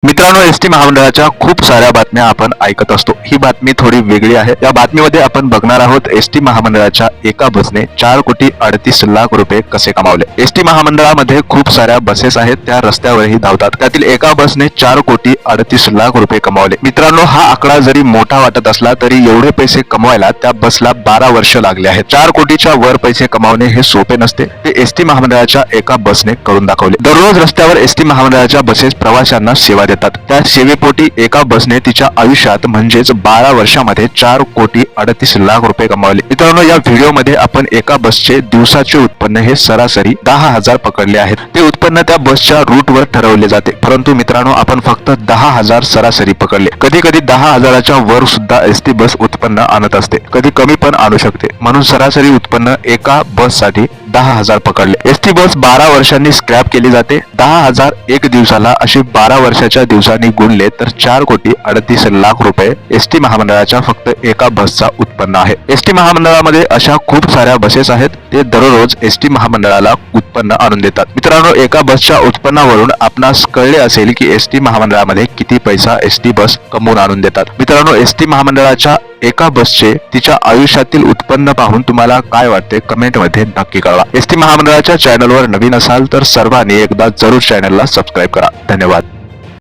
मित्रांनो, एसटी महामंडळाच्या खूप साऱ्या बातम्या आपण ऐकत असतो। ही बातमी थोडी वेगळी आहे। या बातमीमध्ये आपण बघणार आहोत एसटी महामंडळाच्या एका बसने 4,38,00,000 रुपये कसे कमावले। एसटी महामंडळामध्ये खूप साऱ्या बसेस आहेत, त्या रस्त्यावरही धावतात। त्यातील एका बसने 4,38,00,000 रुपये कमावले। मित्रांनो, हा आकडा जरी मोठा वाटत असला तरी एवढे पैसे कमवायला त्या बसला 12 वर्ष लागले आहेत। 4 कोटीच्या वर पैसे कमावणे हे सोपे नसते, ते एसटी महामंडळाच्या एका बसने करून दाखवले। दररोज रस्त्यावर एसटी महामंडळाच्या बसेस प्रवाशांना सेवा देतात। त्या सेवेपोटी एका बसने तिच्या आयुष्यात म्हणजेच 12 वर्षामध्ये 4,38,00,000 रुपये कमावले। मित्रांनो, या व्हिडिओमध्ये आपण एका बसचे दिवसाचे उत्पन्न हे सरासरी 10,000 पकडले आहेत। ते उत्पन्न त्या बसच्या रूटवर ठरवले जाते, परंतु मित्रांनो, आपण फक्त 10,000 सरासरी पकडले। कधी कधी 10,000च्या वर सुद्धा एसटी बस उत्पन्न आणत असते, कधी कमी पण आणू शकते, म्हणून सरासरी उत्पन्न एका बससाठी 10,000 पकडले। एसटी बस 12 वर्षांनी स्क्रॅप केली जाते। 10,000 एक दिवसाला अशी 12 वर्षाच्या दिवसांनी गुणले तर 4,38,00,000 रुपये एसटी महामंडळाच्या फक्त एका बसचा उत्पन्न आहे। एसटी महामंडळामध्ये अशा खूप साऱ्या बसेस आहेत, ते दररोज एसटी महामंडळाला उत्पन्न आणून देतात। मित्रांनो, एका बसच्या उत्पन्नावरून आपणास कळले असेल की एसटी महामंडळामध्ये किती पैसा एसटी बस कमवून आणून देतात। मित्रांनो, एसटी महामंडळाच्या एका बसचे तिच्या आयुष्यातील उत्पन्न पाहून तुम्हाला काय वाटते कमेंट मध्ये नक्की कळवा। एसटी महामंडळाच्या चॅनलवर नवीन असाल तर सर्वांनी एकदा जरूर चॅनलला सबस्क्राईब करा। धन्यवाद।